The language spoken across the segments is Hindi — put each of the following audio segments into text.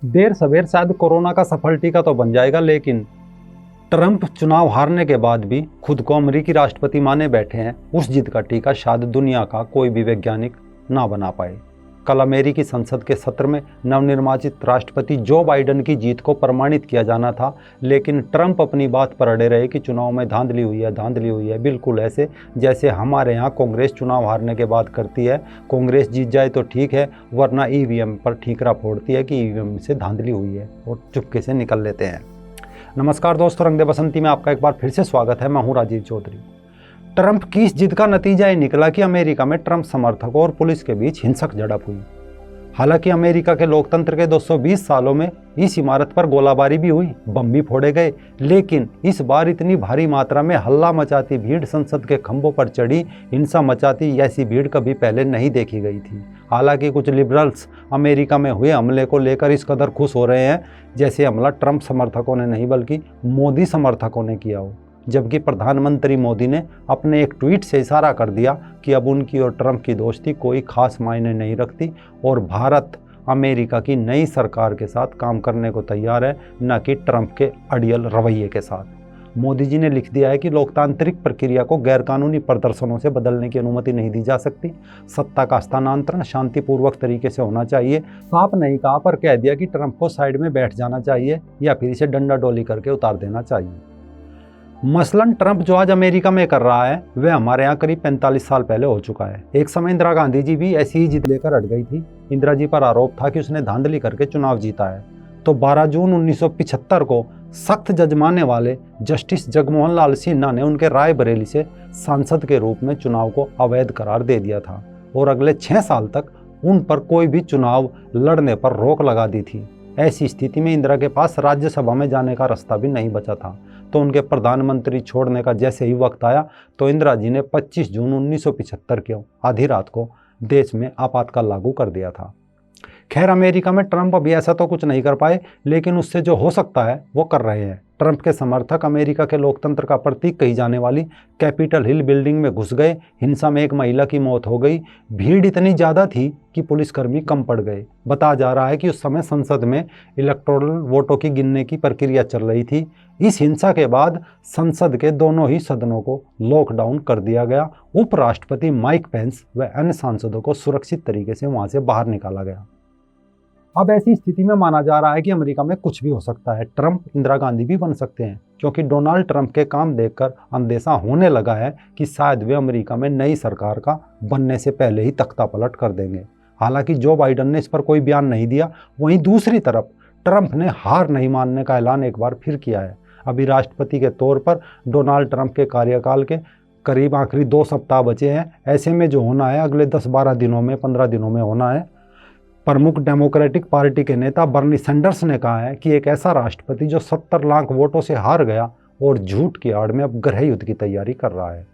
देर सवेर शायद कोरोना का सफल टीका तो बन जाएगा, लेकिन ट्रंप चुनाव हारने के बाद भी खुद को अमेरिकी राष्ट्रपति माने बैठे हैं। उस जिद का टीका शायद दुनिया का कोई भी वैज्ञानिक ना बना पाए। कल अमेरिकी संसद के सत्र में नवनिर्वाचित राष्ट्रपति जो बाइडेन की जीत को प्रमाणित किया जाना था, लेकिन ट्रंप अपनी बात पर अड़े रहे कि चुनाव में धांधली हुई है। बिल्कुल ऐसे जैसे हमारे यहाँ कांग्रेस चुनाव हारने के बाद करती है। कांग्रेस जीत जाए तो ठीक है, वरना ईवीएम पर ठीकरा फोड़ती है कि ईवीएम से धांधली हुई है और चुपके से निकल लेते हैं। नमस्कार दोस्तों, रंग दे बसंती में आपका एक बार फिर से स्वागत है। मैं हूं राजीव चौधरी। ट्रंप की इस जिद का नतीजा ये निकला कि अमेरिका में ट्रंप समर्थकों और पुलिस के बीच हिंसक झड़प हुई। हालांकि अमेरिका के लोकतंत्र के 220 सालों में इस इमारत पर गोलाबारी भी हुई, बम भी फोड़े गए, लेकिन इस बार इतनी भारी मात्रा में हल्ला मचाती भीड़, संसद के खंभों पर चढ़ी हिंसा मचाती, ऐसी भीड़ कभी पहले नहीं देखी गई थी। हालांकि कुछ लिबरल्स अमेरिका में हुए हमले को लेकर इस कदर खुश हो रहे हैं जैसे हमला ट्रंप समर्थकों ने नहीं बल्कि मोदी समर्थकों ने किया हो। जबकि प्रधानमंत्री मोदी ने अपने एक ट्वीट से इशारा कर दिया कि अब उनकी और ट्रंप की दोस्ती कोई खास मायने नहीं रखती और भारत अमेरिका की नई सरकार के साथ काम करने को तैयार है, न कि ट्रंप के अड़ियल रवैये के साथ। मोदी जी ने लिख दिया है कि लोकतांत्रिक प्रक्रिया को गैरकानूनी प्रदर्शनों से बदलने की अनुमति नहीं दी जा सकती। सत्ता का हस्तांतरण शांतिपूर्वक तरीके से होना चाहिए। साफ नहीं कहा पर कह दिया कि ट्रंप को साइड में बैठ जाना चाहिए या फिर इसे डंडा डोली करके उतार देना चाहिए। मसलन ट्रंप जो आज अमेरिका में कर रहा है वह हमारे यहाँ करीब 45 साल पहले हो चुका है। एक समय इंदिरा गांधी जी भी ऐसी ही जिद लेकर अड़ गई थी। इंदिरा जी पर आरोप था कि उसने धांधली करके चुनाव जीता है, तो 12 जून 1975 को सख्त जज मानने वाले जस्टिस जगमोहन लाल सिन्हा ने उनके रायबरेली से सांसद के रूप में चुनाव को अवैध करार दे दिया था और अगले 6 साल तक उन पर कोई भी चुनाव लड़ने पर रोक लगा दी थी। ऐसी स्थिति में इंदिरा के पास राज्यसभा में जाने का रास्ता भी नहीं बचा था, तो उनके प्रधानमंत्री छोड़ने का जैसे ही वक्त आया तो इंदिरा जी ने 25 जून 1975 की आधी रात को देश में आपातकाल लागू कर दिया था। खैर, अमेरिका में ट्रंप अभी ऐसा तो कुछ नहीं कर पाए, लेकिन उससे जो हो सकता है वो कर रहे हैं। ट्रंप के समर्थक अमेरिका के लोकतंत्र का प्रतीक कही जाने वाली कैपिटल हिल बिल्डिंग में घुस गए। हिंसा में एक महिला की मौत हो गई। भीड़ इतनी ज़्यादा थी कि पुलिसकर्मी कम पड़ गए। बताया जा रहा है कि उस समय संसद में इलेक्टोरल वोटों की गिनने की प्रक्रिया चल रही थी। इस हिंसा के बाद संसद के दोनों ही सदनों को लॉकडाउन कर दिया गया। उपराष्ट्रपति माइक पेंस व अन्य सांसदों को सुरक्षित तरीके से वहां से बाहर निकाला गया। अब ऐसी स्थिति में माना जा रहा है कि अमेरिका में कुछ भी हो सकता है। ट्रंप इंदिरा गांधी भी बन सकते हैं, क्योंकि डोनाल्ड ट्रंप के काम देखकर अंदेशा होने लगा है कि शायद वे अमेरिका में नई सरकार का बनने से पहले ही तख्ता पलट कर देंगे। हालांकि जो बाइडेन ने इस पर कोई बयान नहीं दिया, वहीं दूसरी तरफ ट्रंप ने हार नहीं मानने का ऐलान एक बार फिर किया है। अभी राष्ट्रपति के तौर पर डोनाल्ड ट्रंप के कार्यकाल के करीब आखिरी 2 सप्ताह बचे हैं। ऐसे में जो होना है अगले 10-12 दिनों में, 15 दिनों में होना है। प्रमुख डेमोक्रेटिक पार्टी के नेता बर्नी सैंडर्स ने कहा है कि एक ऐसा राष्ट्रपति जो 70 लाख वोटों से हार गया और झूठ की आड़ में अब गृह युद्ध की तैयारी कर रहा है।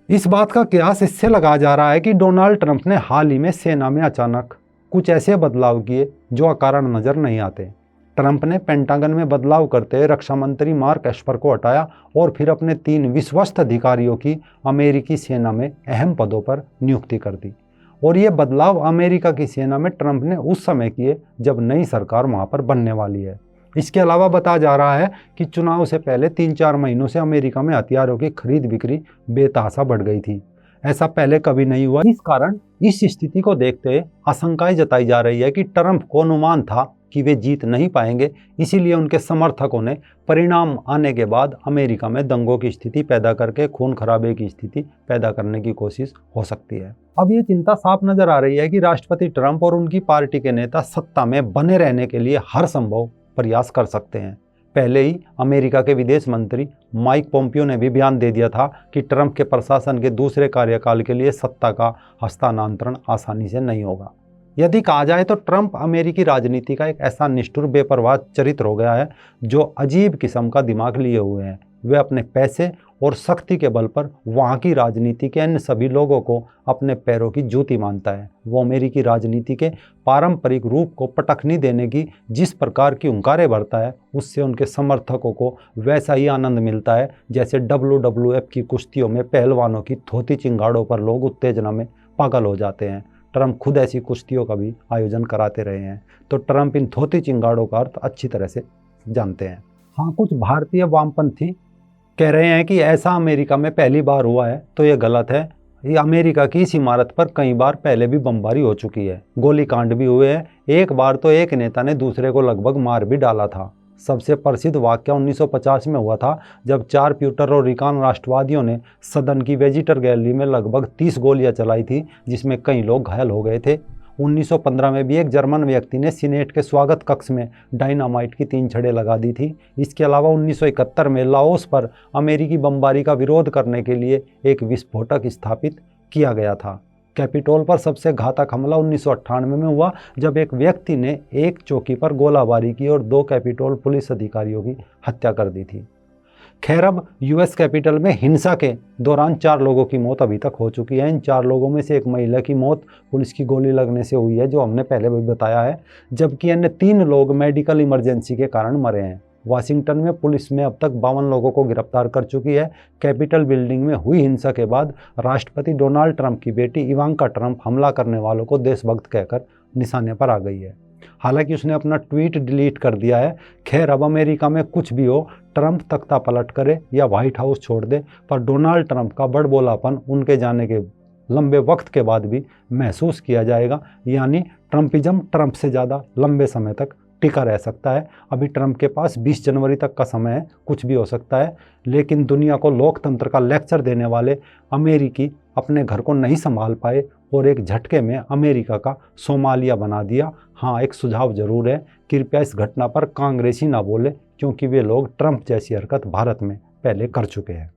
इस बात का कियास इससे लगाया जा रहा है कि डोनाल्ड ट्रंप ने हाल ही में सेना में अचानक कुछ ऐसे बदलाव किए जो अकारण नजर नहीं आते। ट्रंप ने पेंटागन में बदलाव करते रक्षा मंत्री मार्क एस्पर को हटाया और फिर अपने 3 विश्वस्त अधिकारियों की अमेरिकी सेना में अहम पदों पर नियुक्ति कर दी। और ये बदलाव अमेरिका की सेना में ट्रंप ने उस समय किए जब नई सरकार वहां पर बनने वाली है। इसके अलावा बताया जा रहा है कि चुनाव से पहले 3-4 महीनों से अमेरिका में हथियारों की खरीद बिक्री बेतहाशा बढ़ गई थी। ऐसा पहले कभी नहीं हुआ। इस कारण इस स्थिति को देखते हुए आशंकाएं जताई जा रही है कि ट्रंप को अनुमान था कि वे जीत नहीं पाएंगे, इसीलिए उनके समर्थकों ने परिणाम आने के बाद अमेरिका में दंगों की स्थिति पैदा करके खून खराबे की स्थिति पैदा करने की कोशिश हो सकती है। अब ये चिंता साफ नजर आ रही है कि राष्ट्रपति ट्रंप और उनकी पार्टी के नेता सत्ता में बने रहने के लिए हर संभव प्रयास कर सकते हैं। पहले ही अमेरिका के विदेश मंत्री माइक पोम्पियो ने भी बयान दे दिया था कि ट्रंप के प्रशासन के दूसरे कार्यकाल के लिए सत्ता का हस्तांतरण आसानी से नहीं होगा। यदि कहा जाए तो ट्रंप अमेरिकी राजनीति का एक ऐसा निष्ठुर बेपरवाह चरित्र हो गया है जो अजीब किस्म का दिमाग लिए हुए हैं। वे अपने पैसे और शक्ति के बल पर वहाँ की राजनीति के अन्य सभी लोगों को अपने पैरों की जूती मानता है। वो अमेरिकी राजनीति के पारंपरिक रूप को पटखनी देने की जिस प्रकार की हुंकारें भरता है, उससे उनके समर्थकों को वैसा ही आनंद मिलता है जैसे WWF की कुश्तियों में पहलवानों की धोती चिंगाड़ों पर लोग उत्तेजना में पागल हो जाते हैं। ट्रंप खुद ऐसी कुश्तियों का भी आयोजन कराते रहे हैं। तो ट्रंप इन धोती चिंगाड़ों का अर्थ अच्छी तरह से जानते हैं। हाँ, कुछ भारतीय वामपंथी कह रहे हैं कि ऐसा अमेरिका में पहली बार हुआ है, तो ये गलत है। ये अमेरिका की इस इमारत पर कई बार पहले भी बमबारी हो चुकी है, गोलीकांड भी हुए हैं। एक बार तो एक नेता ने दूसरे को लगभग मार भी डाला था। सबसे प्रसिद्ध वाकया 1950 में हुआ था, जब 4 प्यूर्टो रिकान राष्ट्रवादियों ने सदन की विजिटर गैलरी में लगभग 30 गोलियां चलाई थी, जिसमें कई लोग घायल हो गए थे। 1915 में भी एक जर्मन व्यक्ति ने सीनेट के स्वागत कक्ष में डायनामाइट की 3 छड़ें लगा दी थी। इसके अलावा 1971 में लाओस पर अमेरिकी बमबारी का विरोध करने के लिए एक विस्फोटक स्थापित किया गया था। कैपिटोल पर सबसे घातक हमला 1998 में हुआ, जब एक व्यक्ति ने एक चौकी पर गोलाबारी की और 2 कैपिटोल पुलिस अधिकारियों की हत्या कर दी थी। खैर, अब यूएस कैपिटल में हिंसा के दौरान 4 लोगों की मौत अभी तक हो चुकी है। इन 4 लोगों में से एक महिला की मौत पुलिस की गोली लगने से हुई है, जो हमने पहले भी बताया है, जबकि अन्य 3 लोग मेडिकल इमरजेंसी के कारण मरे हैं। वाशिंगटन में पुलिस में अब तक 52 लोगों को गिरफ्तार कर चुकी है। कैपिटल बिल्डिंग में हुई हिंसा के बाद राष्ट्रपति डोनाल्ड ट्रंप की बेटी इवांका ट्रंप हमला करने वालों को देशभक्त कहकर निशाने पर आ गई है। हालांकि उसने अपना ट्वीट डिलीट कर दिया है। खैर, अब अमेरिका में कुछ भी हो, ट्रंप तख्ता पलट करे या व्हाइट हाउस छोड़ दे, पर डोनाल्ड ट्रंप का बड़बोलापन उनके जाने के लंबे वक्त के बाद भी महसूस किया जाएगा। यानी ट्रंपिज्म ट्रंप से ज़्यादा लंबे समय तक टिका रह सकता है। अभी ट्रंप के पास 20 जनवरी तक का समय है, कुछ भी हो सकता है। लेकिन दुनिया को लोकतंत्र का लेक्चर देने वाले अमेरिकी अपने घर को नहीं संभाल पाए और एक झटके में अमेरिका का सोमालिया बना दिया। हाँ, एक सुझाव जरूर है, कृपया इस घटना पर कांग्रेसी ना बोले, क्योंकि वे लोग ट्रंप जैसी हरकत भारत में पहले कर चुके हैं।